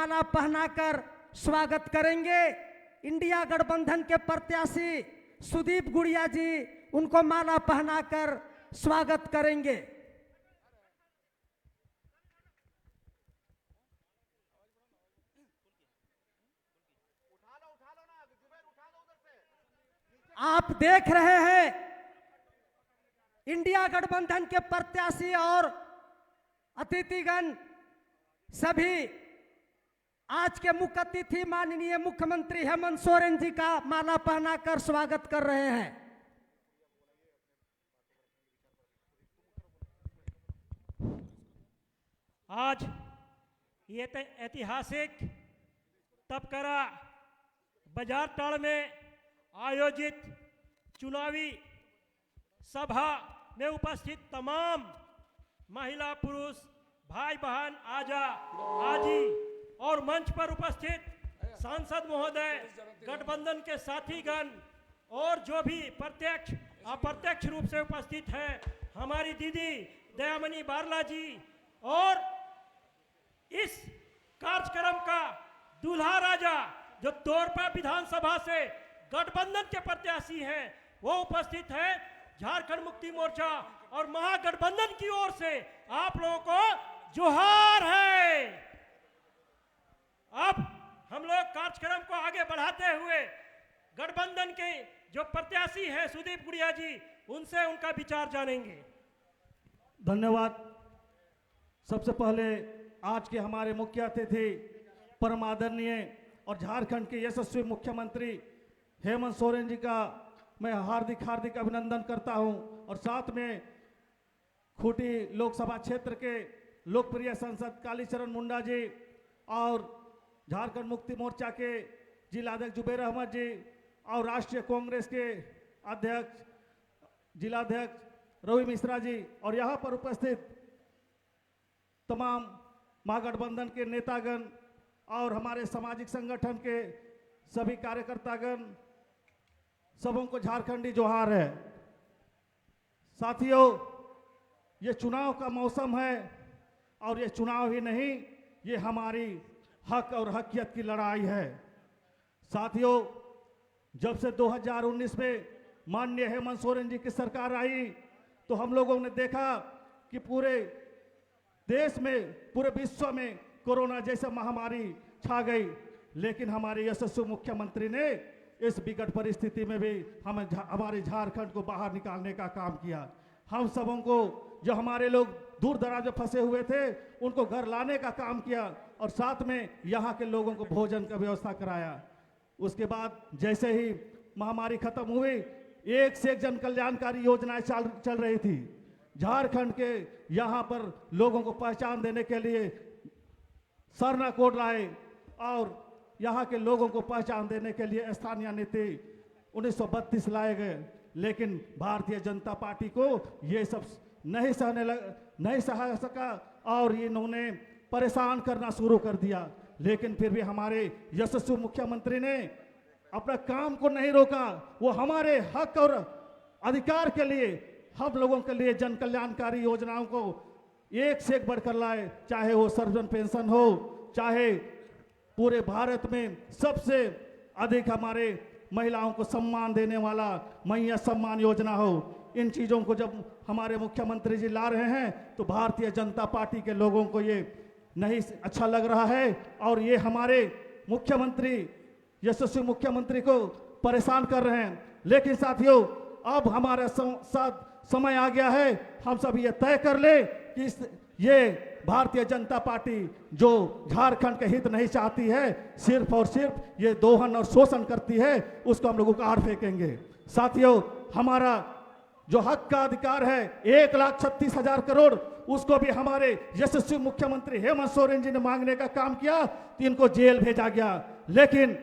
माला पहनाकर स्वागत करेंगे। इंडिया गठबंधन के प्रत्याशी सुदीप गुड़िया जी उनको माला पहनाकर स्वागत करेंगे। आप देख रहे हैं इंडिया गठबंधन के प्रत्याशी और अतिथिगण सभी आज के मुख्य अतिथि माननीय मुख्यमंत्री हेमंत सोरेन जी का माला पहनाकर स्वागत कर रहे हैं। आज ये ऐतिहासिक तपकरा बाजार टाड़ में आयोजित चुनावी सभा में उपस्थित तमाम महिला पुरुष भाई बहन आजा आजी और मंच पर उपस्थित सांसद महोदय, गठबंधन के साथीगण और जो भी प्रत्यक्ष अप्रत्यक्ष रूप से उपस्थित है, हमारी दीदी दयामणि बारला जी और इस कार्यक्रम का दूल्हा राजा जो तोरपा विधानसभा से गठबंधन के प्रत्याशी हैं वो उपस्थित है। झारखंड मुक्ति मोर्चा और महागठबंधन की ओर से आप लोगों को जोहार है। अब हम लोग कार्यक्रम को आगे बढ़ाते हुए गठबंधन के जो प्रत्याशी हैं सुदीप गुड़िया जी, उनसे उनका विचार जानेंगे। धन्यवाद। सबसे पहले आज के हमारे मुख्य अतिथि परम आदरणीय और झारखंड के यशस्वी मुख्यमंत्री हेमंत सोरेन जी का मैं हार्दिक हार्दिक अभिनंदन करता हूं और साथ में खूंटी लोकसभा क्षेत्र के लोकप्रिय सांसद कालीचरण मुंडा जी और झारखंड मुक्ति मोर्चा के जिलाध्यक्ष जुबेर अहमद जी और राष्ट्रीय कांग्रेस के अध्यक्ष जिलाध्यक्ष रवि मिश्रा जी और यहाँ पर उपस्थित तमाम महागठबंधन के नेतागण और हमारे सामाजिक संगठन के सभी कार्यकर्तागण, सबों को झारखंडी जोहार है। साथियों, ये चुनाव का मौसम है और ये चुनाव ही नहीं, ये हमारी हक और हकियत की लड़ाई है। साथियों, जब से 2019 में माननीय हेमंत सोरेन जी की सरकार आई तो हम लोगों ने देखा कि पूरे देश में, पूरे विश्व में कोरोना जैसा महामारी छा गई, लेकिन हमारे यशस्वी मुख्यमंत्री ने इस विकट परिस्थिति में भी हमारे झारखंड को बाहर निकालने का काम किया। हम सबों को, जो हमारे लोग दूर दराज में फंसे हुए थे, उनको घर लाने का काम किया और साथ में यहाँ के लोगों को भोजन का व्यवस्था कराया। उसके बाद जैसे ही महामारी खत्म हुई, एक से एक जन कल्याणकारी योजनाएं चल रही थी। झारखंड के यहाँ पर लोगों को पहचान देने के लिए सरना कोड लाए और यहाँ के लोगों को पहचान देने के लिए स्थानीय नीति 1932 लाए गए, लेकिन भारतीय जनता पार्टी को ये सब नहीं सह सका और इन्होंने परेशान करना शुरू कर दिया। लेकिन फिर भी हमारे यशस्वी मुख्यमंत्री ने अपना काम को नहीं रोका। वो हमारे हक और अधिकार के लिए, हम लोगों के लिए जन कल्याणकारी योजनाओं को एक से एक बढ़कर लाए, चाहे वो सर्वजन पेंशन हो, चाहे पूरे भारत में सबसे अधिक हमारे महिलाओं को सम्मान देने वाला मैया सम्मान योजना हो। इन चीज़ों को जब हमारे मुख्यमंत्री जी ला रहे हैं तो भारतीय जनता पार्टी के लोगों को ये नहीं अच्छा लग रहा है और ये हमारे मुख्यमंत्री, यशस्वी मुख्यमंत्री को परेशान कर रहे हैं। लेकिन साथियों, अब हमारे साथ समय आ गया है, हम सब ये तय कर ले कि ये भारतीय जनता पार्टी जो झारखंड के हित नहीं चाहती है, सिर्फ और सिर्फ ये दोहन और शोषण करती है, उसको हम लोग उखाड़ फेंकेंगे। साथियों, हमारा जो हक का अधिकार है 1,36,000 करोड़, उसको भी हमारे यशस्वी मुख्यमंत्री हेमंत सोरेन जी ने मांगने का काम किया तो इनको जेल भेजा गया। लेकिन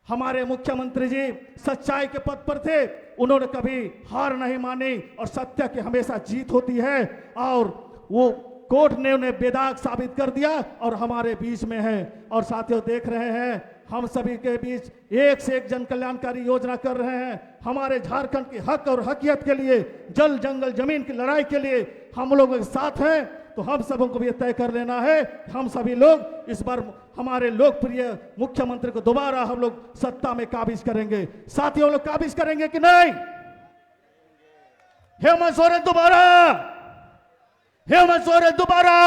हमारे मुख्यमंत्री जी सच्चाई के पथ पर थे, उन्होंने कभी हार नहीं मानी और सत्य की हमेशा जीत होती है और वो कोर्ट ने उन्हें बेदाग साबित कर दिया और हमारे बीच में है। और साथियों, देख रहे हैं हम सभी के बीच एक से एक जन कल्याणकारी योजना कर रहे हैं। हमारे झारखंड के हक और हकियत के लिए, जल जंगल जमीन की लड़ाई के लिए हम लोगों के साथ हैं तो हम सबों को भी ये तय कर लेना है, हम सभी लोग इस बार हमारे लोकप्रिय मुख्यमंत्री को दोबारा हम लोग सत्ता में काबिज करेंगे। साथियों, लोग काबिज करेंगे कि नहीं? हेमंत सोरेन दोबारा, हेमंत सोरेन दोबारा।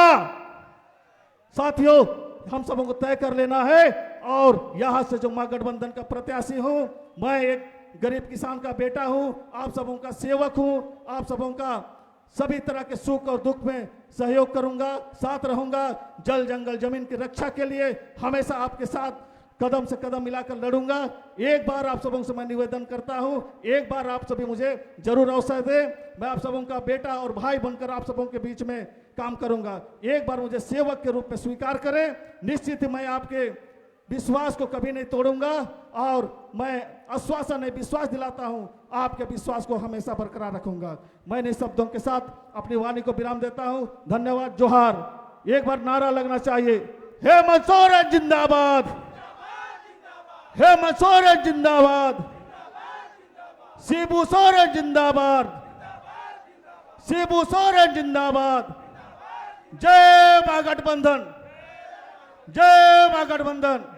साथियों, हम सबों को तय कर लेना है। और यहां से जो महागठबंधन का प्रत्याशी हूं, मैं एक गरीब किसान का बेटा हूं, आप सबों का सेवक हूं, आप सबों का सभी तरह के सुख और दुख में सहयोग करूंगा, साथ रहूंगा। जल जंगल जमीन की रक्षा के लिए हमेशा आपके साथ कदम से कदम मिलाकर लड़ूंगा। एक बार आप सबों से मैं निवेदन करता हूं, एक बार आप सभी मुझे जरूर अवसर दें। मैं आप सबों का बेटा और भाई बनकर आप सबों के बीच में काम करूंगा। एक बार मुझे सेवक के रूप में स्वीकार करें। निश्चित ही मैं आपके विश्वास को कभी नहीं तोड़ूंगा और मैं आश्वासन नहीं, विश्वास दिलाता हूं, आपके विश्वास को हमेशा बरकरार रखूंगा। मैं इन शब्दों के साथ अपनी वाणी को विराम देता हूं। धन्यवाद। जोहार। एक बार नारा लगना चाहिए, हेमंत सोरेन जिंदाबाद, हेमंत सोरेन जिंदाबाद, शिबू सोरेन जिंदाबाद, शिबू सोरेन जिंदाबाद। जय महागठबंधन, जय महागठबंधन।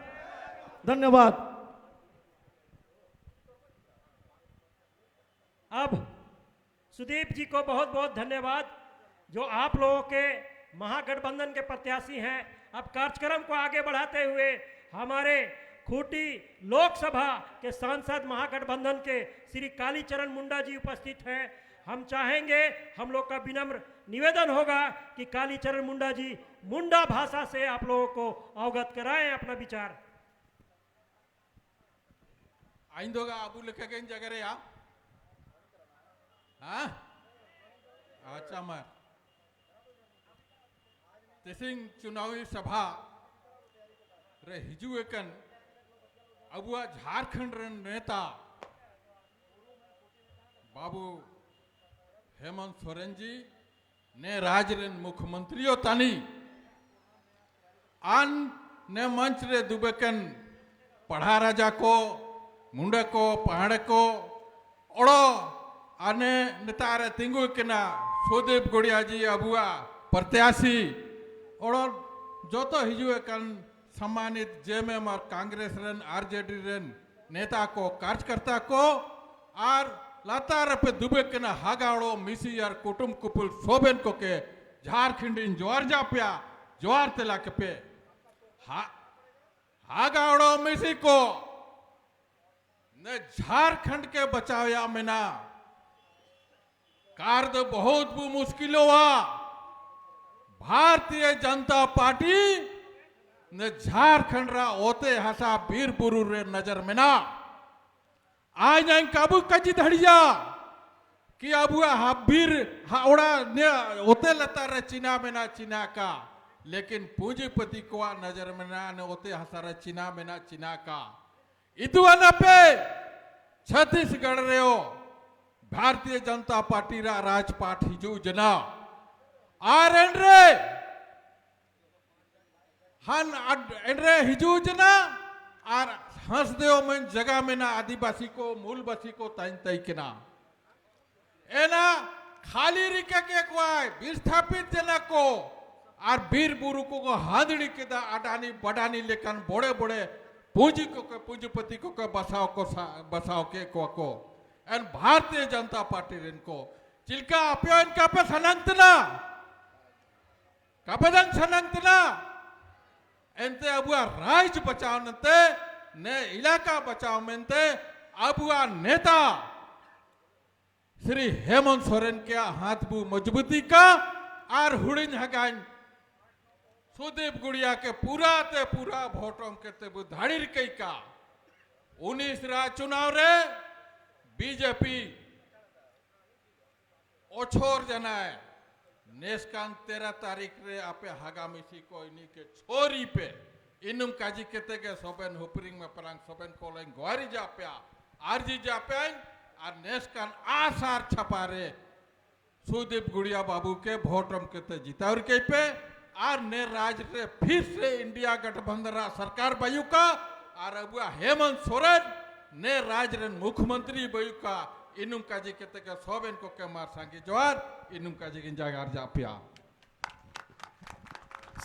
धन्यवाद। अब सुदीप जी को बहुत बहुत धन्यवाद, जो आप लोगों के महागठबंधन के प्रत्याशी हैं। अब कार्यक्रम को आगे बढ़ाते हुए हमारे खूंटी लोकसभा के सांसद महागठबंधन के श्री कालीचरण मुंडा जी उपस्थित हैं। हम चाहेंगे, हम लोग का विनम्र निवेदन होगा कि कालीचरण मुंडा जी मुंडा भाषा से आप लोगों को अवगत कराएं अपना विचार। आइंदोगा अबू लिखे के जगह रे हाँ अच्छा मैं तेसिंग चुनावी सभा रे हिजू एकन अबुआ झारखंड रे नेता बाबू हेमंत सोरेन जी ने राज्य रे मुख्यमंत्रियों तानी आन ने मंच रे दुबेकन पढ़ा राजा को मुंडे को पहाड़ को ओड़ो आने नेतारे तिंगु केना सुदीप गुड़िया जी अबुआ प्रत्याशी ओड़ो जो तो हिजू एकन सम्मानित जेएमएम और कांग्रेस रन आरजेडी रन नेता को कार्यकर्ता को और लातार पे दुबे के ना हागाड़ो मिसी यार कुटुम कुपुल शोभन को के झारखंड इन जोर जाप्या जोर तेला के पे हागाड़ो मिसी को ने झारखंड के बचावया में ना कार्य बहुत भी मुश्किल हुआ। भारतीय जनता पार्टी ने झारखंड रा ओते हसा वीर बुरु रे नजर में ना आज नहीं काबू कजी धड़िया कि अबुआ हबीर हावड़ा ने ओते लता रे चीना में ना चीना का, लेकिन पूंजीपति को नजर में ना ने ओते हसा रे चीना में ना चीना का। इतुआना पे छत्तीसगढ़ रे हो भारतीय जनता पार्टी रा राजपाट हिजू जना आर एंड्रे हन एंड्रे हिजू जना आर हंस देव में जगह में ना आदिवासी को मूलवासी को तैन तय के ना एना खाली रिका के क्वाय विस्थापित जना को आर वीर बुरु को हादड़ी के दा अडानी बडानी लेकन बड़े बड़े पूंजीपति को बसाओ के को एन भारतीय जनता पार्टी इनको चिल्का अपियो इनका पे सनंतना कपदन सनंतना एनते अबुआ राज बचाव नते ने इलाका बचाव मेंते अबुआ नेता श्री हेमंत सोरेन के हाथ बु मजबूती का आर हुड़िन हगान सुदीप गुड़िया के पूरा ते पूरा वोटों के ते बुधाड़ीर कई का 19 रा चुनाव रे बीजेपी ओछोर जनाए नेस्कान 13 तारीख रे आपे हगामी सी को इन्हीं के छोरी पे इनुम काजी केते के सोबेन हुपरिंग में परंग सोबेन कोलें ग्वारी जाप्या आरजी जाप्या और नेस्कान आसार छपारे सुदीप गुड़िया बाबू के वोटम केते जितावर के पे और ने राज रे फिर से इंडिया गठबंधन सरकार बायु का और अबुआ हेमंत सोरेन ने राज रे मुख्यमंत्री बायु का इनुम काजी केते के सोबेन को के मार सांगी जवार इनुम काजी गिन जागार जाप्या।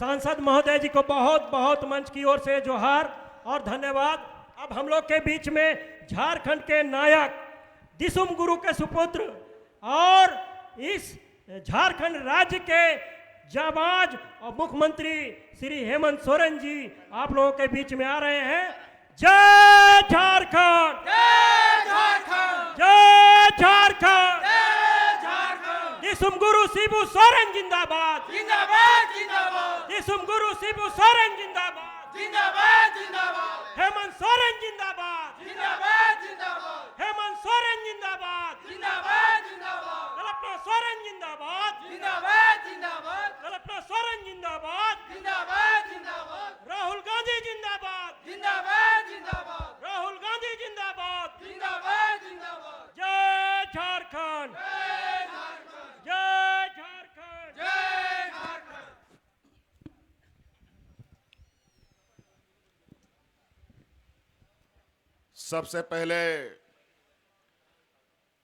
सांसद महोदय जी को बहुत बहुत मंच की ओर से जोहार और धन्यवाद। अब हम लोग के बीच में झारखंड के नायक दिसुम गुरु के सुपुत्र और इस झारखंड राज्य के जाबाज और मुख्यमंत्री श्री हेमंत सोरेन जी आप लोगों के बीच में आ रहे हैं। जय झारखंड, जय झारखंड, जय झारखंड। जय झारखंड, दिसुम गुरु शिबू सोरेन जिंदाबाद, जिंदाबाद जिंदाबाद, दिसुम गुरु शिबू सोरेन जिंदाबाद, जिंदाबाद जिंदाबाद, हेमंत सोरेन जिंदाबाद, जिंदाबाद जिंदाबाद, हेमंत सोरेन जिंदाबाद, जिंदाबाद जिंदाबाद, कल्पना सोरेन जिंदाबाद, जिंदाबाद जिंदाबाद, कल्पना सोरेन जिंदाबाद, जिंदाबाद जिंदाबाद, राहुल गांधी जिंदाबाद, जिंदाबाद जिंदाबाद, राहुल गांधी जिंदाबाद। जिंदाबाद जिंदाबाद, जय झारखंड, जय झारखंड, जय झारखंड। जय झारखंड। सबसे पहले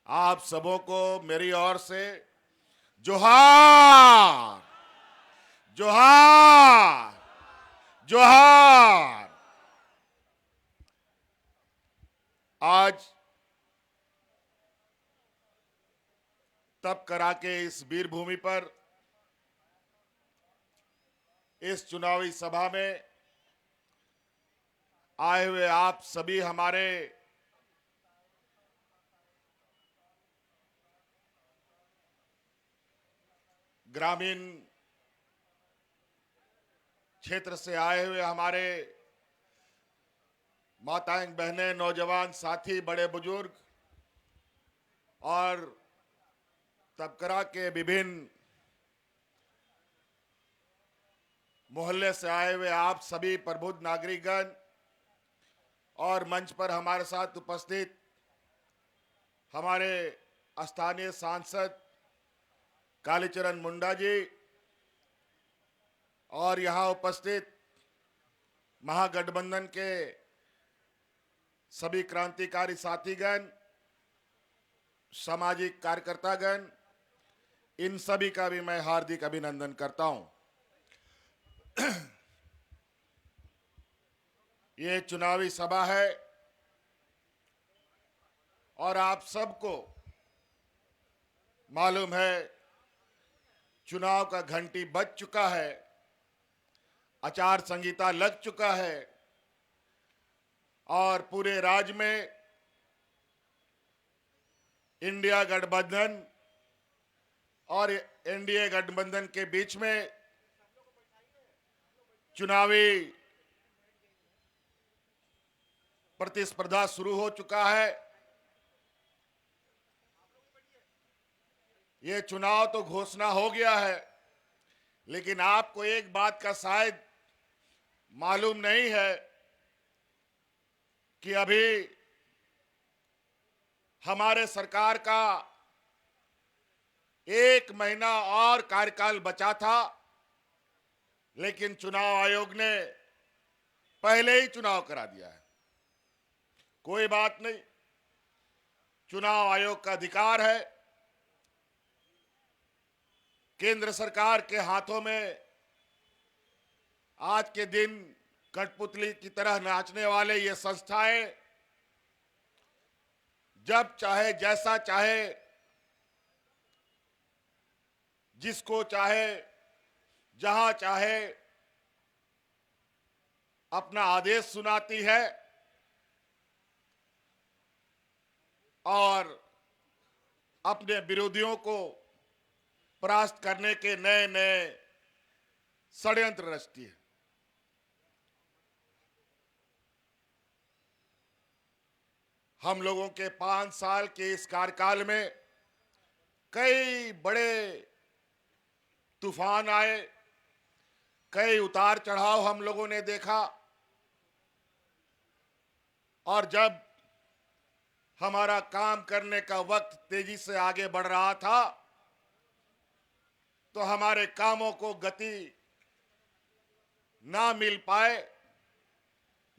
आप सबों को मेरी ओर से जोहार, जोहार, जोहार। आज तप करा के इस वीर भूमि पर इस चुनावी सभा में आए हुए आप सभी हमारे ग्रामीण क्षेत्र से आए हुए हमारे माताएं, बहनें, नौजवान साथी, बड़े बुजुर्ग और तबकरा के विभिन्न मोहल्ले से आए हुए आप सभी प्रबुद्ध नागरिकगण और मंच पर हमारे साथ उपस्थित हमारे स्थानीय सांसद कालीचरण मुंडा जी और यहां उपस्थित महागठबंधन के सभी क्रांतिकारी साथीगण, सामाजिक कार्यकर्तागण, इन सभी का भी मैं हार्दिक अभिनंदन करता हूं। ये चुनावी सभा है और आप सबको मालूम है चुनाव का घंटी बज चुका है, आचार संहिता लग चुका है और पूरे राज्य में इंडिया गठबंधन और एनडीए गठबंधन के बीच में चुनावी प्रतिस्पर्धा शुरू हो चुका है। ये चुनाव तो घोषणा हो गया है, लेकिन आपको एक बात का शायद मालूम नहीं है कि अभी हमारे सरकार का 1 महीना और कार्यकाल बचा था, लेकिन चुनाव आयोग ने पहले ही चुनाव करा दिया है। कोई बात नहीं, चुनाव आयोग का अधिकार है। केंद्र सरकार के हाथों में आज के दिन कठपुतली की तरह नाचने वाले ये संस्थाएं जब चाहे, जैसा चाहे, जिसको चाहे, जहां चाहे अपना आदेश सुनाती है और अपने विरोधियों को परास्त करने के नए नए षड्यंत्र रचती है। हम लोगों के 5 साल के इस कार्यकाल में कई बड़े तूफान आए, कई उतार चढ़ाव हम लोगों ने देखा और जब हमारा काम करने का वक्त तेजी से आगे बढ़ रहा था तो हमारे कामों को गति ना मिल पाए।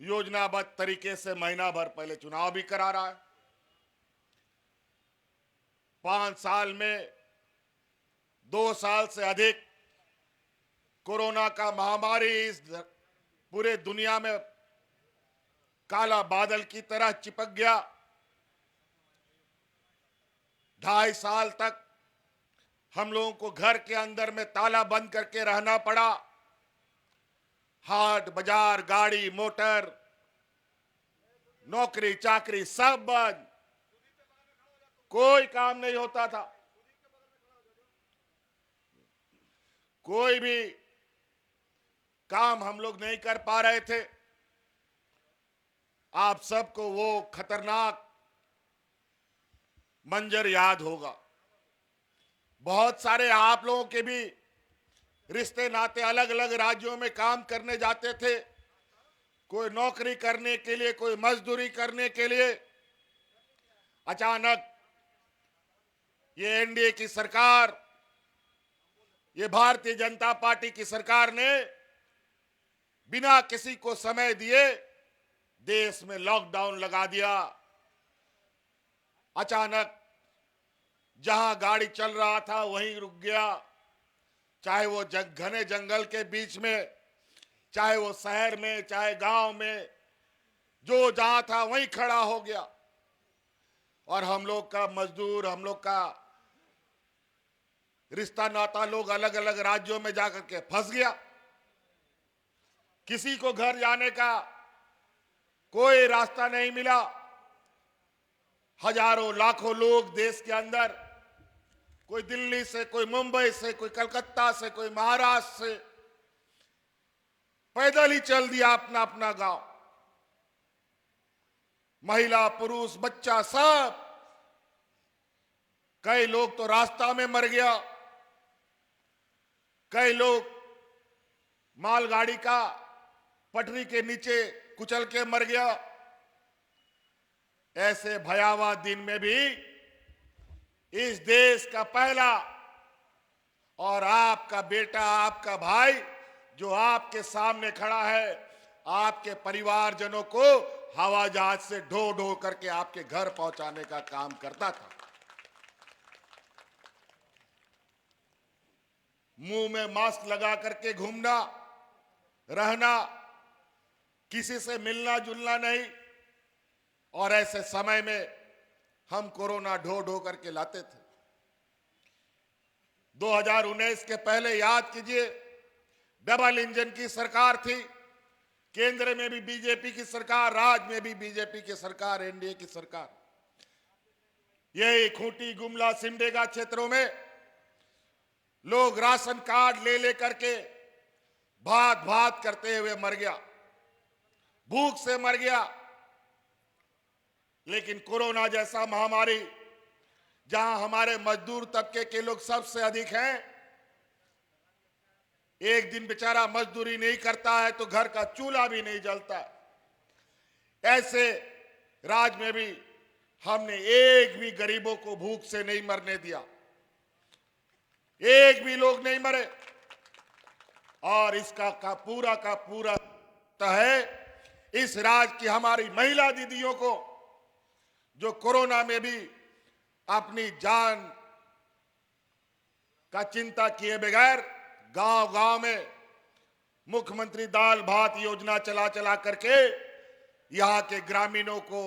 योजनाबद्ध तरीके से महीना भर पहले चुनाव भी करा रहा है। 5 साल में 2 साल से अधिक कोरोना का महामारी इस पूरे दुनिया में काला बादल की तरह चिपक गया। 2.5 साल तक हम लोगों को घर के अंदर में ताला बंद करके रहना पड़ा। हाट बाजार, गाड़ी मोटर, नौकरी चाकरी सब बंद, कोई काम नहीं होता था। कोई भी काम हम लोग नहीं कर पा रहे थे। आप सबको वो खतरनाक मंजर याद होगा। बहुत सारे आप लोगों के भी रिश्ते नाते अलग अलग राज्यों में काम करने जाते थे, कोई नौकरी करने के लिए, कोई मजदूरी करने के लिए। अचानक ये एनडीए की सरकार, ये भारतीय जनता पार्टी की सरकार ने बिना किसी को समय दिए देश में लॉकडाउन लगा दिया। अचानक जहां गाड़ी चल रहा था वहीं रुक गया, चाहे वो घने जंगल के बीच में, चाहे वो शहर में, चाहे गांव में, जो जहां था वहीं खड़ा हो गया। और हम लोग का मजदूर, हम लोग का रिश्ता नाता लोग अलग अलग राज्यों में जाकर के फंस गया। किसी को घर जाने का कोई रास्ता नहीं मिला। हजारों लाखों लोग देश के अंदर, कोई दिल्ली से, कोई मुंबई से, कोई कलकत्ता से, कोई महाराष्ट्र से, पैदल ही चल दिया अपना अपना गांव। महिला पुरुष बच्चा सब, कई लोग तो रास्ता में मर गया, कई लोग मालगाड़ी का पटरी के नीचे कुचल के मर गया। ऐसे भयावह दिन में भी इस देश का पहला और आपका बेटा, आपका भाई जो आपके सामने खड़ा है, आपके परिवारजनों को हवाई जहाज से ढो ढो करके आपके घर पहुंचाने का काम करता था। मुंह में मास्क लगा करके घूमना, रहना, किसी से मिलना जुलना नहीं। और ऐसे समय में हम कोरोना ढो ढो करके लाते थे। 2019 के पहले याद कीजिए, डबल इंजन की सरकार थी। केंद्र में भी बीजेपी की सरकार, राज्य में भी बीजेपी की सरकार, एनडीए की सरकार। यही खूंटी, गुमला, सिमडेगा क्षेत्रों में लोग राशन कार्ड ले लेकर के भात भात करते हुए मर गया, भूख से मर गया। लेकिन कोरोना जैसा महामारी, जहां हमारे मजदूर तबके के लोग सबसे अधिक हैं, एक दिन बेचारा मजदूरी नहीं करता है तो घर का चूल्हा भी नहीं जलता। ऐसे राज्य में भी हमने एक भी गरीबों को भूख से नहीं मरने दिया, एक भी लोग नहीं मरे। और इसका का पूरा है इस राज्य की हमारी महिला दीदियों को, जो कोरोना में भी अपनी जान का चिंता किए बगैर गांव गांव में मुख्यमंत्री दाल भात योजना चला चला करके यहां के ग्रामीणों को,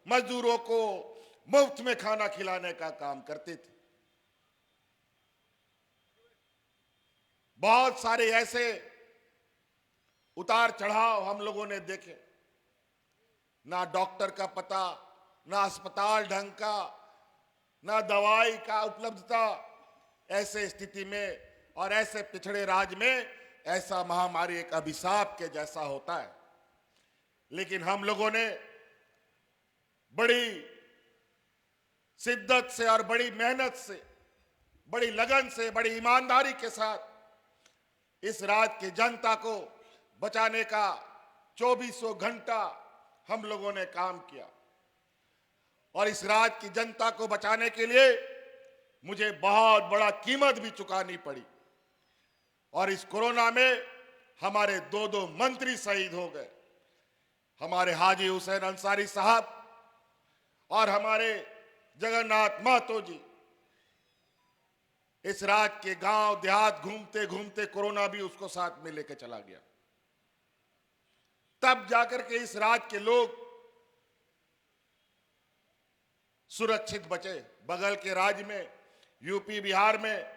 मजदूरों को मुफ्त में खाना खिलाने का काम करते थे। बहुत सारे ऐसे उतार चढ़ाव हम लोगों ने देखे, ना डॉक्टर का पता, ना अस्पताल ढंग का, ना दवाई का उपलब्धता। ऐसे स्थिति में और ऐसे पिछड़े राज्य में ऐसा महामारी एक अभिशाप के जैसा होता है। लेकिन हम लोगों ने बड़ी शिद्दत से और बड़ी मेहनत से, बड़ी लगन से, बड़ी ईमानदारी के साथ इस राज्य की जनता को बचाने का 2400 घंटा हम लोगों ने काम किया। और इस राज्य की जनता को बचाने के लिए मुझे बहुत बड़ा कीमत भी चुकानी पड़ी। और इस कोरोना में हमारे 2 मंत्री शहीद हो गए, हमारे हाजी हुसैन अंसारी साहब और हमारे जगन्नाथ महतो जी। इस राज्य के गांव देहात घूमते घूमते कोरोना भी उसको साथ में लेकर चला गया। तब जाकर के इस राज्य के लोग सुरक्षित बचे। बगल के राज्य में, यूपी बिहार में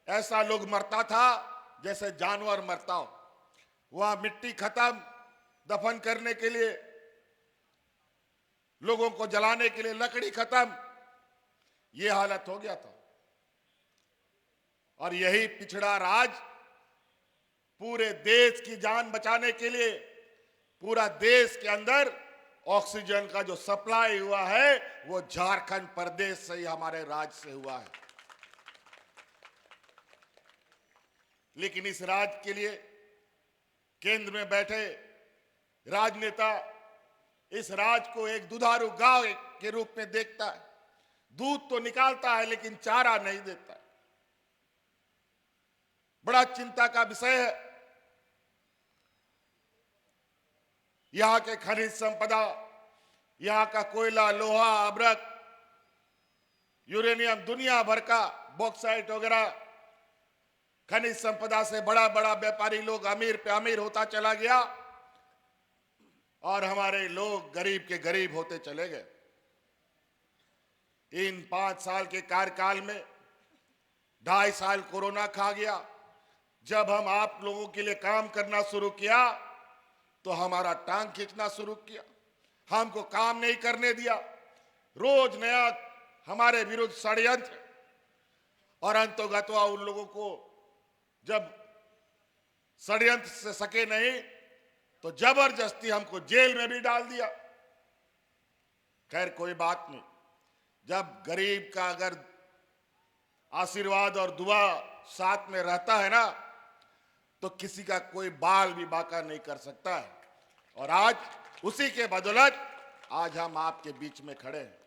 ऐसा लोग मरता था जैसे जानवर मरता हो। वहां मिट्टी खत्म, दफन करने के लिए, लोगों को जलाने के लिए लकड़ी खत्म, यह हालत हो गया था। और यही पिछड़ा राज्य पूरे देश की जान बचाने के लिए पूरा देश के अंदर ऑक्सीजन का जो सप्लाई हुआ है वो झारखंड प्रदेश से ही, हमारे राज्य से हुआ है। लेकिन इस राज्य के लिए केंद्र में बैठे राजनेता इस राज्य को एक दुधारू गाय के रूप में देखता है। दूध तो निकालता है लेकिन चारा नहीं देता है। बड़ा चिंता का विषय है। यहां के खनिज संपदा, यहां का कोयला, लोहा, अभ्रक, यूरेनियम, दुनिया भर का बॉक्साइट वगैरह खनिज संपदा से बड़ा बड़ा व्यापारी लोग अमीर पे अमीर होता चला गया और हमारे लोग गरीब के गरीब होते चले गए। इन 5 साल के कार्यकाल में 2.5 साल कोरोना खा गया। जब हम आप लोगों के लिए काम करना शुरू किया तो हमारा टांग खींचना शुरू किया, हमको काम नहीं करने दिया, रोज नया हमारे विरुद्ध षड्यंत्र, और अंतोगत्वा उन लोगों को जब षड्यंत्र से सके नहीं तो जबरदस्ती हमको जेल में भी डाल दिया। खैर कोई बात नहीं, जब गरीब का अगर आशीर्वाद और दुआ साथ में रहता है ना तो किसी का कोई बाल भी बांका नहीं कर सकता है। और आज उसी के बदौलत आज हम आपके बीच में खड़े हैं।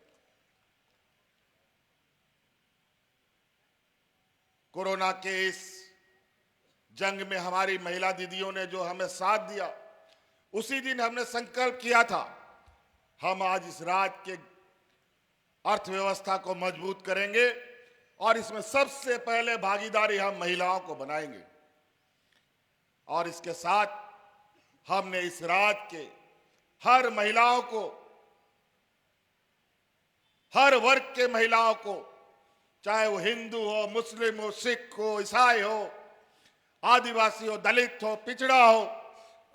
कोरोना के इस जंग में हमारी महिला दीदियों ने जो हमें साथ दिया, उसी दिन हमने संकल्प किया था हम आज इस राज्य के अर्थव्यवस्था को मजबूत करेंगे और इसमें सबसे पहले भागीदारी हम महिलाओं को बनाएंगे। और इसके साथ हमने इस राज्य के हर महिलाओं को, हर वर्ग के महिलाओं को, चाहे वो हिंदू हो, मुस्लिम हो, सिख हो, ईसाई हो, आदिवासी हो, दलित हो, पिछड़ा हो,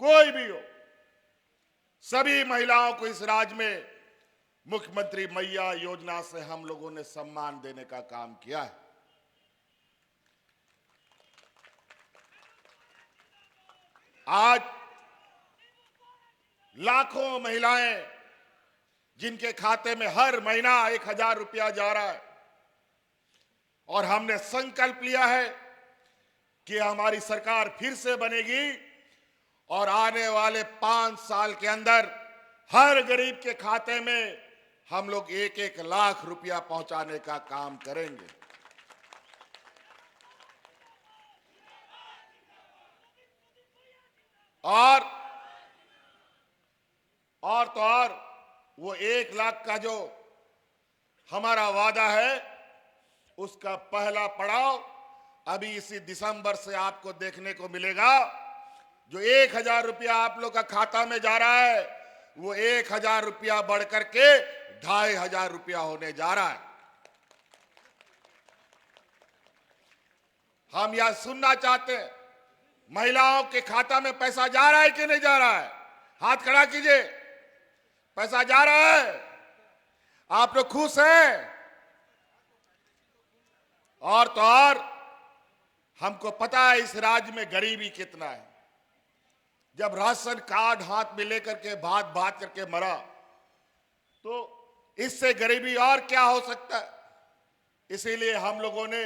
कोई भी हो, सभी महिलाओं को इस राज्य में मुख्यमंत्री मैया योजना से हम लोगों ने सम्मान देने का काम किया है। आज लाखों महिलाएं जिनके खाते में हर महीना 1,000 रुपया जा रहा है, और हमने संकल्प लिया है कि हमारी सरकार फिर से बनेगी और आने वाले 5 साल के अंदर हर गरीब के खाते में हम लोग 1-1 लाख रुपया पहुंचाने का काम करेंगे। और तो और वो 1 लाख का जो हमारा वादा है उसका पहला पड़ाव अभी इसी दिसंबर से आपको देखने को मिलेगा। जो 1,000 रुपया आप लोग का खाता में जा रहा है वो 1,000 रुपया बढ़ करके 2,500 रुपया होने जा रहा है। हम यह सुनना चाहते हैं, महिलाओं के खाता में पैसा जा रहा है कि नहीं जा रहा है? हाथ खड़ा कीजिए। पैसा जा रहा है? आप लोग खुश हैं? और तो और हमको पता है इस राज्य में गरीबी कितना है। जब राशन कार्ड हाथ में लेकर के भात भात करके मरा तो इससे गरीबी और क्या हो सकता है। इसीलिए हम लोगों ने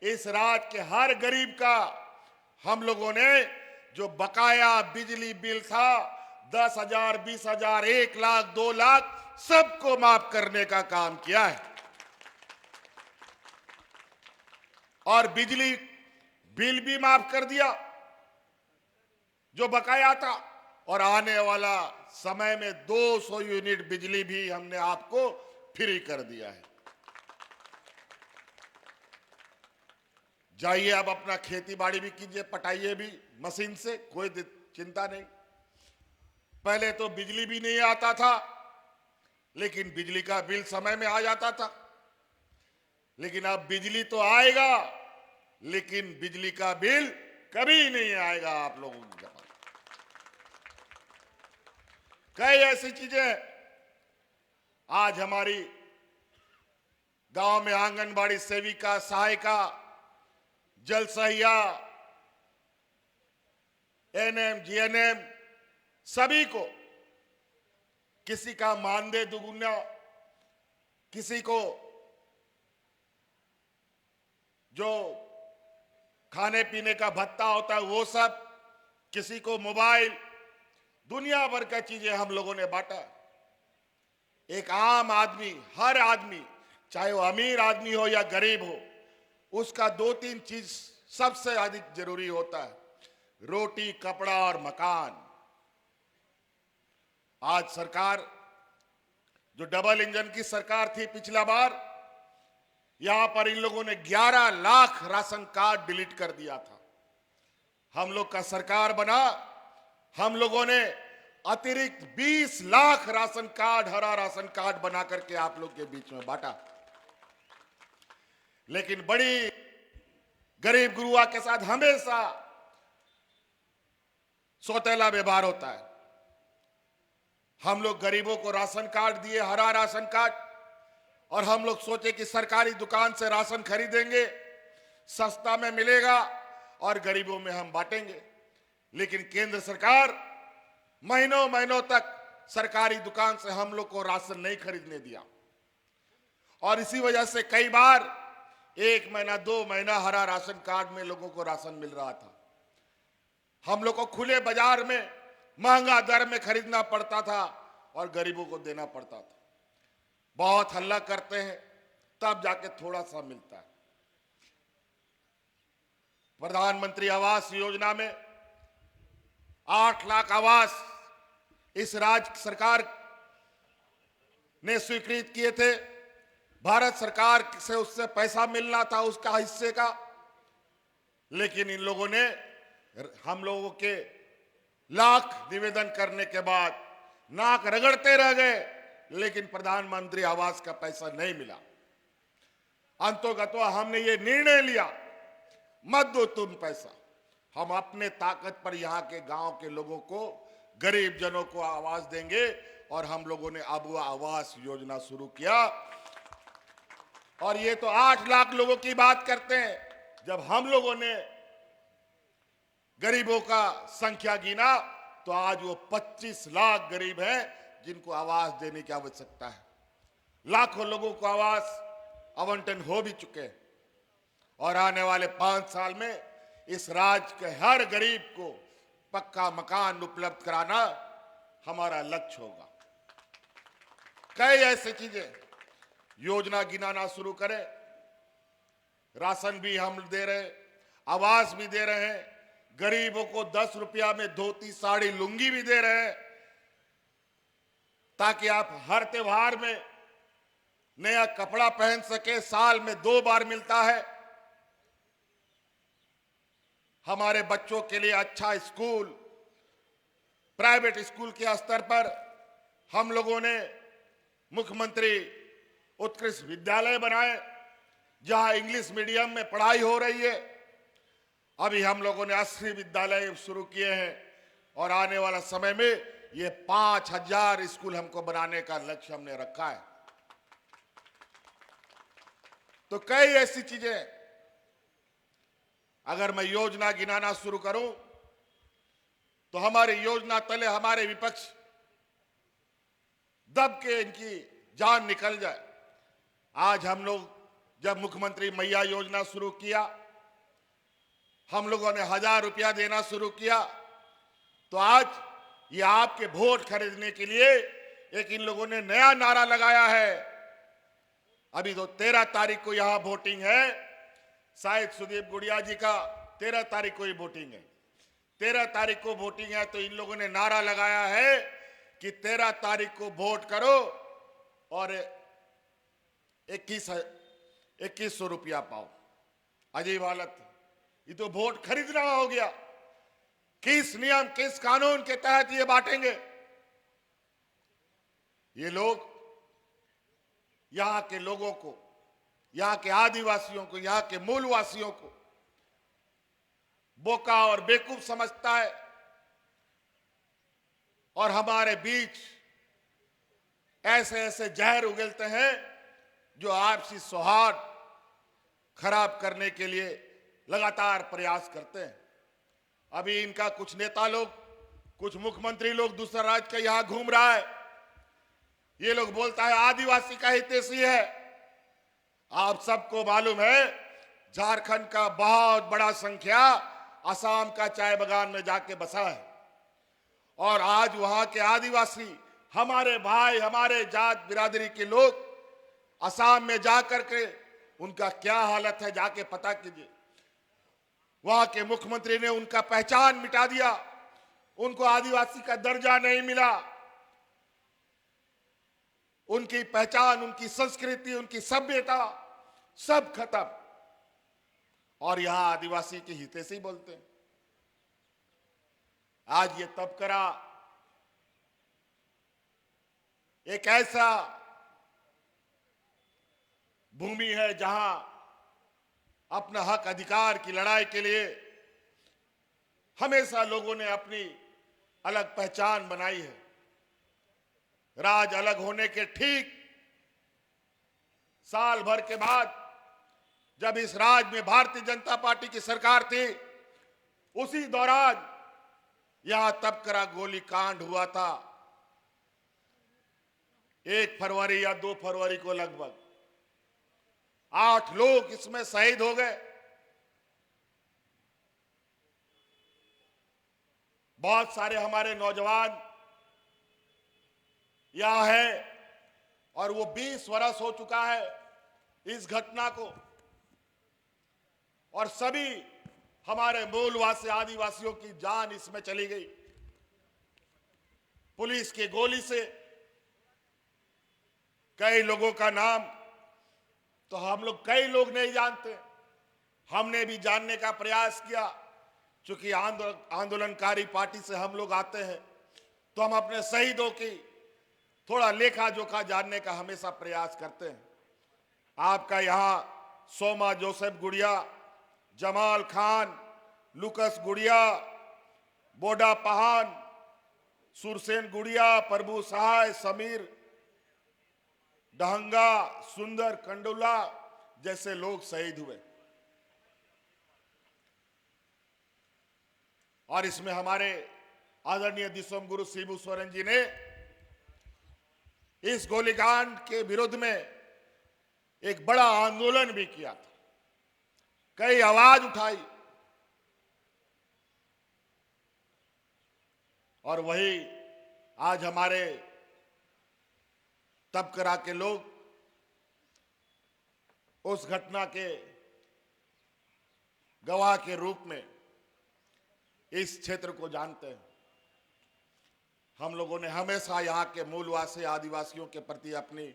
इस राज्य के हर गरीब का, हम लोगों ने जो बकाया बिजली बिल था 10,000, 20,000, 1 लाख, 2 लाख सबको माफ करने का काम किया है। और बिजली बिल भी माफ कर दिया जो बकाया था, और आने वाला समय में 200 यूनिट बिजली भी हमने आपको फ्री कर दिया है। जाइए अब अपना खेती बाड़ी भी कीजिए, पटाइए भी मशीन से, कोई चिंता नहीं। पहले तो बिजली भी नहीं आता था, लेकिन बिजली का बिल समय में आ जाता था। लेकिन अब बिजली तो आएगा, लेकिन बिजली का बिल कभी नहीं आएगा आप लोगों के पास। कई ऐसी चीजें आज हमारी गांव में आंगनबाड़ी सेविका, सहायिका, जल सहिया, एनएम, जीएनएम, सभी को किसी का मानदेय दुगुना, किसी को जो खाने पीने का भत्ता होता है वो सब, किसी को मोबाइल, दुनिया भर का चीजें हम लोगों ने बांटा। एक आम आदमी, हर आदमी, चाहे वो अमीर आदमी हो या गरीब हो, उसका 2-3 चीज सबसे अधिक जरूरी होता है, रोटी, कपड़ा और मकान। आज सरकार, जो डबल इंजन की सरकार थी पिछला बार, यहां पर इन लोगों ने 11 लाख राशन कार्ड डिलीट कर दिया था। हम लोग का सरकार बना, हम लोगों ने अतिरिक्त 20 लाख राशन कार्ड, हरा राशन कार्ड बना करके आप लोग के बीच में बांटा। लेकिन बड़ी गरीब गुरुआ के साथ हमेशा सौतेला व्यवहार होता है। हम लोग गरीबों को राशन कार्ड दिए, हरा राशन कार्ड, और हम लोग सोचे कि सरकारी दुकान से राशन खरीदेंगे, सस्ता में मिलेगा और गरीबों में हम बांटेंगे। लेकिन केंद्र सरकार महीनों महीनों तक सरकारी दुकान से हम लोग को राशन नहीं खरीदने दिया, और इसी वजह से कई बार 1 महीना 2 महीना हरा राशन कार्ड में लोगों को राशन मिल रहा था। हम लोग को खुले बाजार में महंगा दर में खरीदना पड़ता था और गरीबों को देना पड़ता था। बहुत हल्ला करते हैं, तब जाके थोड़ा सा मिलता है। प्रधानमंत्री आवास योजना में 8 लाख आवास इस राज्य सरकार ने स्वीकृत किए थे। भारत सरकार से उससे पैसा मिलना था, उसका हिस्से का, लेकिन इन लोगों ने हम लोगों के लाख निवेदन करने के बाद नाक रगड़ते रह गए, लेकिन प्रधानमंत्री आवास का पैसा नहीं मिला। अंतोगत्वा हमने ये निर्णय लिया, मत दो तुम पैसा, हम अपने ताकत पर यहाँ के गांव के लोगों को, गरीब जनों को आवास देंगे। और हम लोगों ने अब वह आवास योजना शुरू किया। और ये तो 8 लाख लोगों की बात करते हैं। जब हम लोगों ने गरीबों का संख्या गिना तो आज वो 25 लाख गरीब हैं जिनको आवास देने की आवश्यकता है। लाखों लोगों को आवास आवंटन हो भी चुके हैं, और आने वाले 5 साल में इस राज्य के हर गरीब को पक्का मकान उपलब्ध कराना हमारा लक्ष्य होगा। कई ऐसी चीजें, योजना गिनाना शुरू करें, राशन भी हम दे रहे, आवास भी दे रहे हैं, गरीबों को 10 रुपया में धोती, साड़ी, लुंगी भी दे रहे हैं, ताकि आप हर त्योहार में नया कपड़ा पहन सके। साल में 2 बार मिलता है। हमारे बच्चों के लिए अच्छा स्कूल, प्राइवेट स्कूल के स्तर पर हम लोगों ने मुख्यमंत्री उत्कृष्ट विद्यालय बनाए, जहां इंग्लिश मीडियम में पढ़ाई हो रही है। अभी हम लोगों ने 80 विद्यालय शुरू किए हैं, और आने वाला समय में ये 5000 स्कूल हमको बनाने का लक्ष्य हमने रखा है। तो कई ऐसी चीजें, अगर मैं योजना गिनाना शुरू करूं तो हमारी योजना तले हमारे विपक्ष दब के इनकी जान निकल जाए। आज हम लोग जब मुख्यमंत्री मैया योजना शुरू किया, हम लोगों ने 1000 रुपया देना शुरू किया, तो आज ये आपके वोट खरीदने के लिए एक इन लोगों ने नया नारा लगाया है। अभी तो 13 तारीख को यहां वोटिंग है, शायद सुदीप गुड़िया जी का 13 तारीख को ही वोटिंग है। 13 तारीख को वोटिंग है, तो इन लोगों ने नारा लगाया है कि 13 तारीख को वोट करो और 2100 रुपया पाओ। अजीब हालत। ये तो वोट खरीदना हो गया। किस नियम किस कानून के तहत ये बांटेंगे? ये लोग यहां के लोगों को, यहां के आदिवासियों को, यहां के मूलवासियों को बोका और बेवकूफ समझता है और हमारे बीच ऐसे ऐसे जहर उगलते हैं जो आपसी सौहार्द खराब करने के लिए लगातार प्रयास करते हैं। अभी इनका कुछ नेता लोग, कुछ मुख्यमंत्री लोग दूसरा राज्य का यहां घूम रहा है। ये लोग बोलता है आदिवासी का हितैषी है। आप सबको मालूम है झारखंड का बहुत बड़ा संख्या असम का चाय बागान में जाके बसा है और आज वहां के आदिवासी हमारे भाई, हमारे जात बिरादरी के लोग असम में जाकर के उनका क्या हालत है जाके पता कीजिए। वहां के मुख्यमंत्री ने उनका पहचान मिटा दिया, उनको आदिवासी का दर्जा नहीं मिला, उनकी पहचान, उनकी संस्कृति, उनकी सभ्यता सब खत्म। और यहां आदिवासी के हितैषी बोलते हैं। आज ये तबकरा एक ऐसा भूमि है जहां अपना हक अधिकार की लड़ाई के लिए हमेशा लोगों ने अपनी अलग पहचान बनाई है। राज अलग होने के ठीक साल भर के बाद जब इस राज्य में भारतीय जनता पार्टी की सरकार थी, उसी दौरान यहां तबकरा गोली कांड हुआ था। 1 फरवरी या 2 फरवरी को लगभग 8 लोग इसमें शहीद हो गए। बहुत सारे हमारे नौजवान यहां है और वो 20 वर्ष हो चुका है इस घटना को, और सभी हमारे मूलवासी आदिवासियों की जान इसमें चली गई पुलिस की गोली से। कई लोगों का नाम तो हम लोग, कई लोग नहीं जानते। हमने भी जानने का प्रयास किया, क्योंकि आंदोलनकारी पार्टी से हम लोग आते हैं तो हम अपने शहीदों की थोड़ा लेखा जोखा जानने का हमेशा प्रयास करते हैं। आपका यहां सोमा जोसेफ गुड़िया, जमाल खान, लुकस गुड़िया, बोडा पहान, सुरसेन गुड़िया, प्रभु सहाय, समीर डहंगा, सुंदर कंडोला जैसे लोग शहीद हुए। और इसमें हमारे आदरणीय दिसोम गुरु शिबू सोरेन जी ने इस गोलीकांड के विरोध में एक बड़ा आंदोलन भी किया था, कई आवाज उठाई, और वही आज हमारे तबकरा के लोग उस घटना के गवाह के रूप में इस क्षेत्र को जानते हैं। हम लोगों ने हमेशा यहाँ के मूलवासी आदिवासियों के प्रति अपनी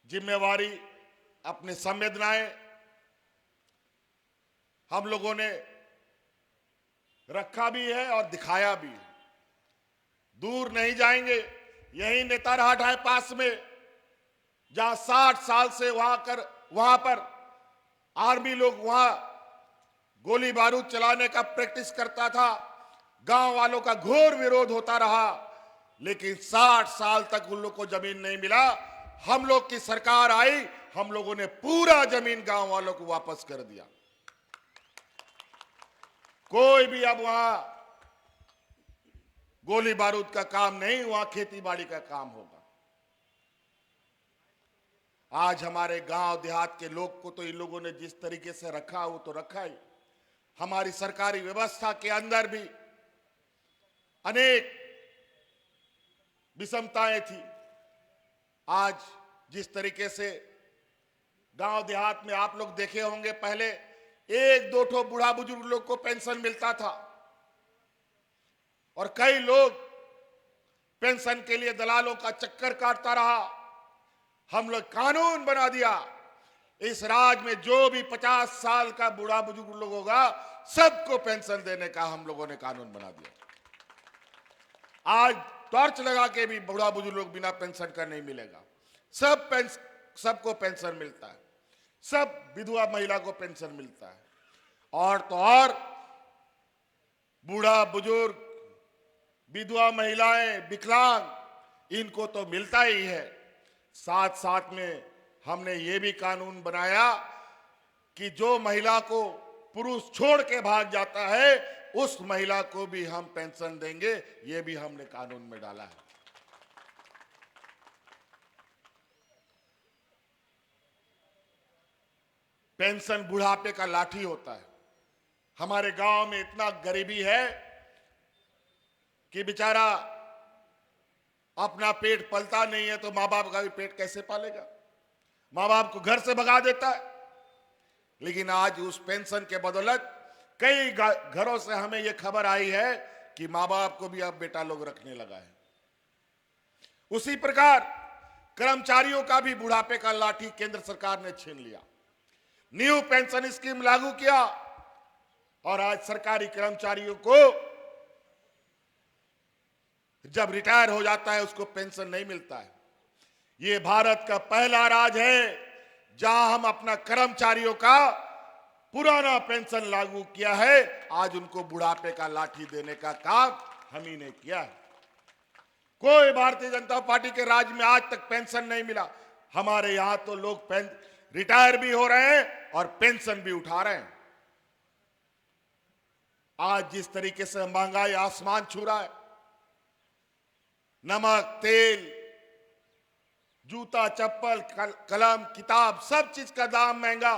जिम्मेवारी, अपनी संवेदनाएं हम लोगों ने रखा भी है और दिखाया भी है। दूर नहीं जाएंगे, यही नेतारहाट है पास में, जहां 60 साल से वहां पर आर्मी लोग वहां गोली बारूद चलाने का प्रैक्टिस करता था। गांव वालों का घोर विरोध होता रहा, लेकिन 60 साल तक उन लोग को जमीन नहीं मिला। हम लोग की सरकार आई, हम लोगों ने पूरा जमीन गांव वालों को वापस कर दिया। कोई भी अब वहां गोली बारूद का काम नहीं, वहां खेती बाड़ी का काम होगा। आज हमारे गांव देहात के लोग को तो इन लोगों ने जिस तरीके से रखा वो तो रखा ही। हमारी सरकारी व्यवस्था के अंदर भी अनेक विषमताएं थी। आज जिस तरीके से गांव देहात में आप लोग देखे होंगे, पहले 1-2 ठो बूढ़ा बुजुर्ग लोग को पेंशन मिलता था और कई लोग पेंशन के लिए दलालों का चक्कर काटता रहा। हम लोग कानून बना दिया, इस राज्य में जो भी 50 साल का बूढ़ा बुजुर्ग लोग होगा सबको पेंशन देने का हम लोगों ने कानून बना दिया। आज टॉर्च लगा के भी बूढ़ा बुजुर्ग लोग बिना पेंशन का नहीं मिलेगा। सबको पेंशन मिलता है, सब विधवा महिला को पेंशन मिलता है। और तो और बूढ़ा बुजुर्ग, विधवा महिलाएं, विकलांग, इनको तो मिलता ही है। साथ साथ में हमने ये भी कानून बनाया कि जो महिला को पुरुष छोड़ के भाग जाता है उस महिला को भी हम पेंशन देंगे, ये भी हमने कानून में डाला है। पेंशन बुढ़ापे का लाठी होता है। हमारे गांव में इतना गरीबी है कि बेचारा अपना पेट पलता नहीं है तो माँ बाप का भी पेट कैसे पालेगा, माँ बाप को घर से भगा देता है। लेकिन आज उस पेंशन के बदौलत कई घरों से हमें यह खबर आई है कि माँ बाप को भी अब बेटा लोग रखने लगा है। उसी प्रकार कर्मचारियों का भी बुढ़ापे का लाठी केंद्र सरकार ने छीन लिया। न्यू पेंशन स्कीम लागू किया और आज सरकारी कर्मचारियों को जब रिटायर हो जाता है उसको पेंशन नहीं मिलता है। ये भारत का पहला राज्य है जहां हम अपना कर्मचारियों का पुराना पेंशन लागू किया है। आज उनको बुढ़ापे का लाठी देने का काम हम ही ने किया है। कोई भारतीय जनता पार्टी के राज्य में आज तक पेंशन नहीं मिला। हमारे यहां तो लोग रिटायर भी हो रहे हैं और पेंशन भी उठा रहे हैं। आज जिस तरीके से महंगाई आसमान छू रहा है, नमक, तेल, जूता, चप्पल, कलम, किताब, सब चीज का दाम महंगा,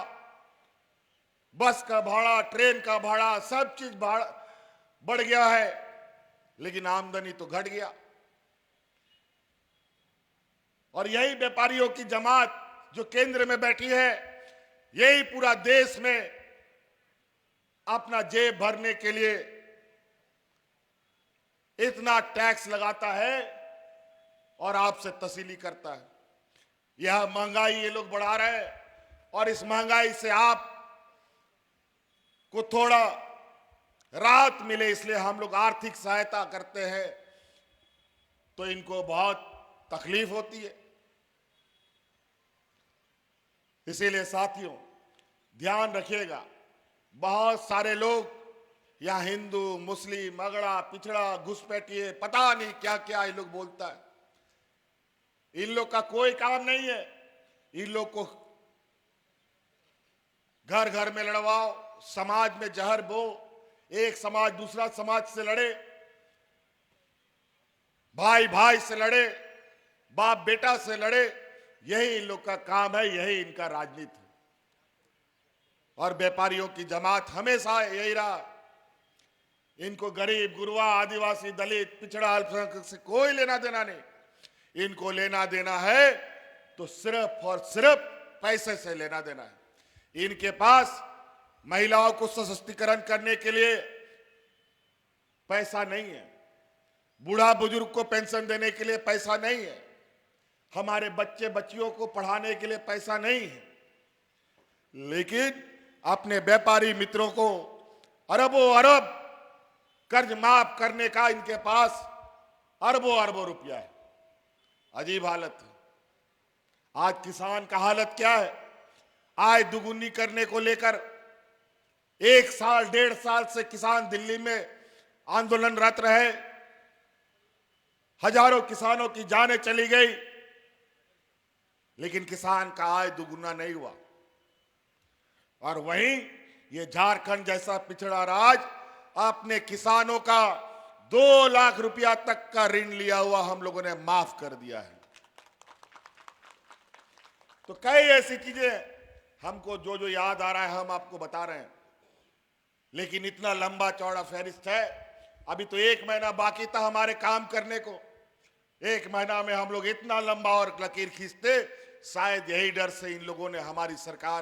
बस का भाड़ा, ट्रेन का भाड़ा, सब चीज भाड़ा बढ़ गया है, लेकिन आमदनी तो घट गया। और यही व्यापारियों की जमात जो केंद्र में बैठी है, यही पूरा देश में अपना जेब भरने के लिए इतना टैक्स लगाता है और आपसे तसीली करता है। यह महंगाई ये लोग बढ़ा रहे हैं और इस महंगाई से आप को थोड़ा राहत मिले इसलिए हम लोग आर्थिक सहायता करते हैं, तो इनको बहुत तकलीफ होती है। इसीलिए साथियों ध्यान रखिएगा, बहुत सारे लोग यहाँ हिंदू, मुस्लिम, अगड़ा, पिछड़ा, घुसपैठिए, पता नहीं क्या क्या ये लोग बोलता है। इन लोग का कोई काम नहीं है। इन लोग को घर घर में लड़वाओ, समाज में जहर बो, एक समाज दूसरा समाज से लड़े, भाई भाई से लड़े, बाप बेटा से लड़े, यही इन लोग का काम है, यही इनका राजनीति है। और व्यापारियों की जमात हमेशा यही रहा। इनको गरीब, गुरबा, आदिवासी, दलित, पिछड़ा, अल्पसंख्यक से कोई लेना देना नहीं। इनको लेना देना है तो सिर्फ और सिर्फ पैसे से लेना देना है। इनके पास महिलाओं को सशक्तिकरण करने के लिए पैसा नहीं है, बूढ़ा बुजुर्ग को पेंशन देने के लिए पैसा नहीं है, हमारे बच्चे बच्चियों को पढ़ाने के लिए पैसा नहीं है, लेकिन अपने व्यापारी मित्रों को अरबों अरब कर्ज माफ करने का इनके पास अरबों अरबों रुपया है। अजीब हालत है। आज किसान का हालत क्या है? आय दुगुनी करने को लेकर 1 साल 1.5 साल से किसान दिल्ली में आंदोलनरत रहे। हजारों किसानों की जानें चली गई, लेकिन किसान का आय दुगुना नहीं हुआ। और वहीं ये झारखंड जैसा पिछड़ा राज्य अपने किसानों का 2 लाख रुपया तक का ऋण लिया हुआ हम लोगों ने माफ कर दिया है। तो कई ऐसी चीजें हमको जो जो याद आ रहा है हम आपको बता रहे हैं, लेकिन इतना लंबा चौड़ा फहरिस्त है। अभी तो 1 महीना बाकी था हमारे काम करने को। 1 महीना में हम लोग इतना लंबा और लकीर खींचते, शायद यही डर से इन लोगों ने हमारी सरकार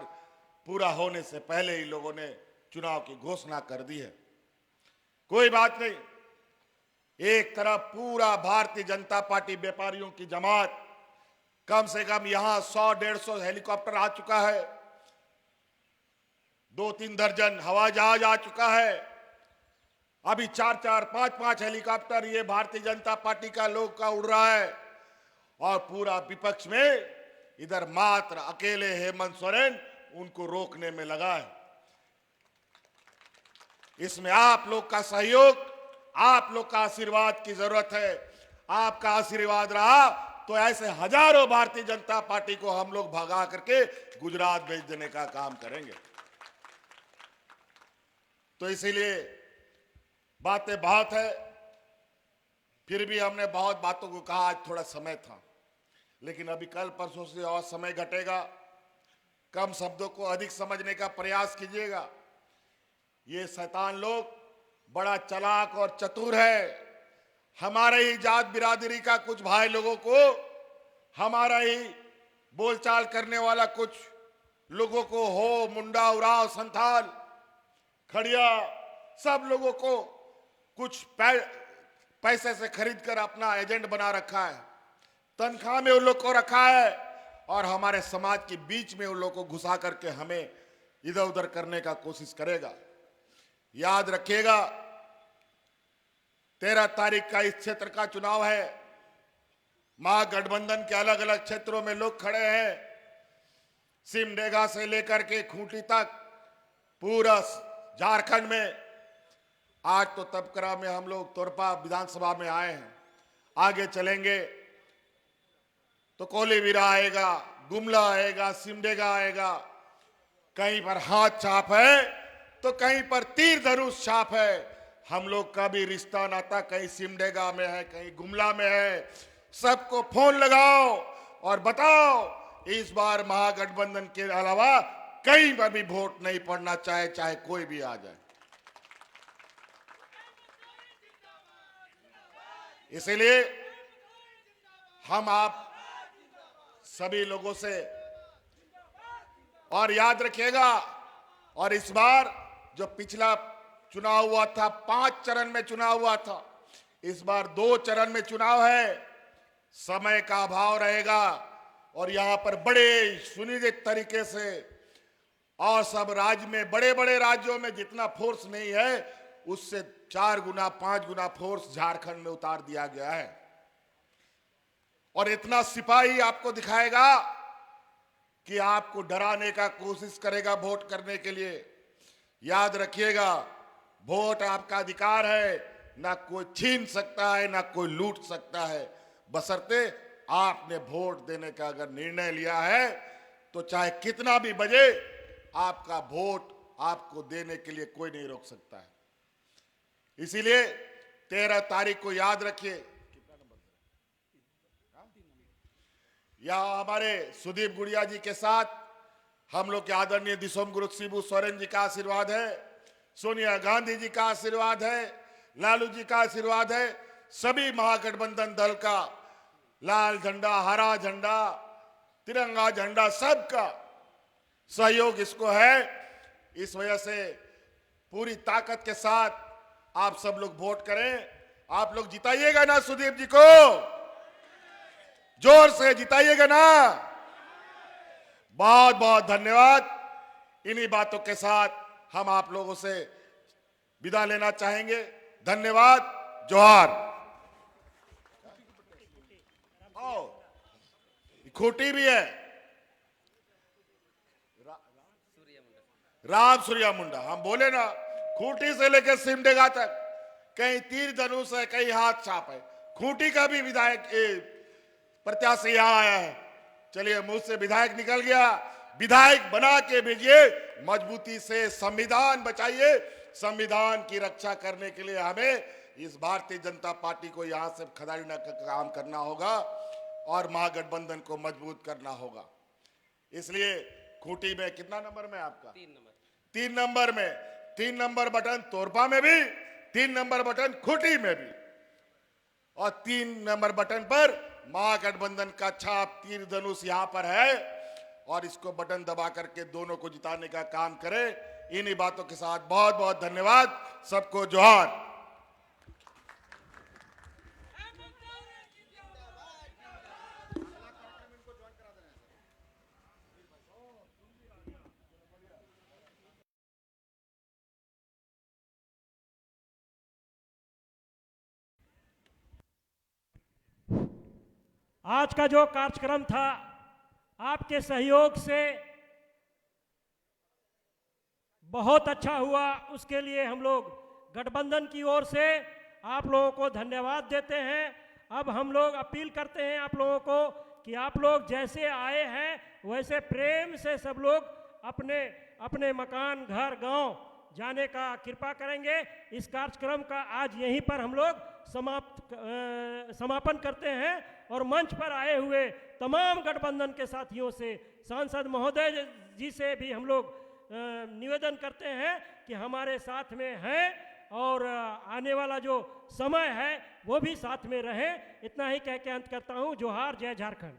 पूरा होने से पहले इन लोगों ने चुनाव की घोषणा कर दी है। कोई बात नहीं, एक तरफ पूरा भारतीय जनता पार्टी व्यापारियों की जमात, कम से कम यहां 100-150 हेलीकॉप्टर आ चुका है, 2-3 दर्जन हवाई जहाज आ चुका है। अभी 4-4, 5-5 हेलीकॉप्टर ये भारतीय जनता पार्टी का लोग का उड़ रहा है। और पूरा विपक्ष में इधर मात्र अकेले हेमंत सोरेन उनको रोकने में लगा है। इसमें आप लोग का सहयोग, आप लोग का आशीर्वाद की जरूरत है। आपका आशीर्वाद रहा तो ऐसे हजारों भारतीय जनता पार्टी को हम लोग भगा करके गुजरात भेज देने का काम करेंगे। तो इसीलिए बातें बहुत है, फिर भी हमने बहुत बातों को कहा। आज थोड़ा समय था, लेकिन अभी कल परसों से और समय घटेगा। कम शब्दों को अधिक समझने का प्रयास कीजिएगा। ये शैतान लोग बड़ा चालाक और चतुर है। हमारे ही जात बिरादरी का कुछ भाई लोगों को, हमारा ही बोलचाल करने वाला कुछ लोगों को, हो मुंडा, उराव, संथाल, खड़िया, सब लोगों को कुछ पैसे से खरीद कर अपना एजेंट बना रखा है। तनख्वाह में उन लोग को रखा है और हमारे समाज के बीच में उन लोग को घुसा करके हमें इधर उधर करने का कोशिश करेगा। याद रखिएगा, 13 तारीख का इस क्षेत्र का चुनाव है। महागठबंधन के अलग अलग क्षेत्रों में लोग खड़े हैं। सिमडेगा से लेकर के खूंटी तक पूरा झारखंड में। आज तो तबकरा में हम लोग तोरपा विधानसभा में आए हैं। आगे चलेंगे तो कोलीविरा आएगा, गुमला आएगा, सिमडेगा आएगा। कहीं पर हाथ छाप है तो कहीं पर तीर धनुष छाप है। हम लोग का भी रिश्ता नाता कहीं सिमडेगा में है, कहीं गुमला में है। सबको फोन लगाओ और बताओ इस बार महागठबंधन के अलावा कहीं पर भी वोट नहीं पड़ना, चाहे कोई भी आ जाए। इसलिए हम आप सभी लोगों से, और याद रखिएगा, और इस बार जो पिछला चुनाव हुआ था 5 चरण में चुनाव हुआ था, इस बार 2 चरण में चुनाव है। समय का अभाव रहेगा और यहां पर बड़े सुनिश्चित तरीके से, और सब राज्य में, बड़े बड़े राज्यों में जितना फोर्स नहीं है उससे 4 गुना 5 गुना फोर्स झारखंड में उतार दिया गया है। और इतना सिपाही आपको दिखाएगा कि आपको डराने का कोशिश करेगा वोट करने के लिए। याद रखिएगा, वोट आपका अधिकार है, ना कोई छीन सकता है, ना कोई लूट सकता है। बशर्ते आपने वोट देने का अगर निर्णय लिया है तो चाहे कितना भी बजे आपका वोट आपको देने के लिए कोई नहीं रोक सकता है। इसीलिए 13 तारीख को याद रखिए। यहां हमारे सुदीप गुड़िया जी के साथ हम लोग के आदरणीय दिसोम गुरु शिबू सोरेन जी का आशीर्वाद है, सोनिया गांधी जी का आशीर्वाद है, लालू जी का आशीर्वाद है। सभी महागठबंधन दल का लाल झंडा, हरा झंडा, तिरंगा झंडा, सबका सहयोग इसको है। इस वजह से पूरी ताकत के साथ आप सब लोग वोट करें। आप लोग जिताइएगा ना सुदीप जी को? जोर से जिताइएगा ना? बहुत बहुत धन्यवाद। इन्हीं बातों के साथ हम आप लोगों से विदा लेना चाहेंगे। धन्यवाद। जोहार। खूंटी भी है, राम सूर्या मुंडा। हम बोले ना, खूंटी से लेकर सिमडेगा तक कहीं तीर धनुष है, कहीं हाथ छाप है। खूंटी का भी विधायक प्रत्याशी यहां आया है। चलिए, मुंह से विधायक निकल गया, विधायक बना के भेजिए। मजबूती से संविधान बचाइए। संविधान की रक्षा करने के लिए हमें इस भारतीय जनता पार्टी को यहां से खदाड़ने का काम करना होगा और महागठबंधन को मजबूत करना होगा। इसलिए खूंटी में कितना नंबर में आपका? 3 नंबर में। 3 नंबर बटन तोरपा में भी, 3 नंबर बटन खूंटी में भी, और 3 नंबर बटन पर महागठबंधन का छाप तीर धनुष यहां पर है। और इसको बटन दबा करके दोनों को जिताने का काम करें। इन्हीं बातों के साथ बहुत बहुत धन्यवाद। सबको जोहार। आज का जो कार्यक्रम था आपके सहयोग से बहुत अच्छा हुआ, उसके लिए हम लोग गठबंधन की ओर से आप लोगों को धन्यवाद देते हैं। अब हम लोग अपील करते हैं आप लोगों को कि आप लोग जैसे आए हैं वैसे प्रेम से सब लोग अपने अपने मकान, घर, गांव जाने का कृपा करेंगे। इस कार्यक्रम का आज यहीं पर हम लोग समापन करते हैं और मंच पर आए हुए तमाम गठबंधन के साथियों से, सांसद महोदय जी से भी हम लोग निवेदन करते हैं कि हमारे साथ में हैं और आने वाला जो समय है वो भी साथ में रहे। इतना ही कह के अंत करता हूँ। जोहार, जय झारखंड।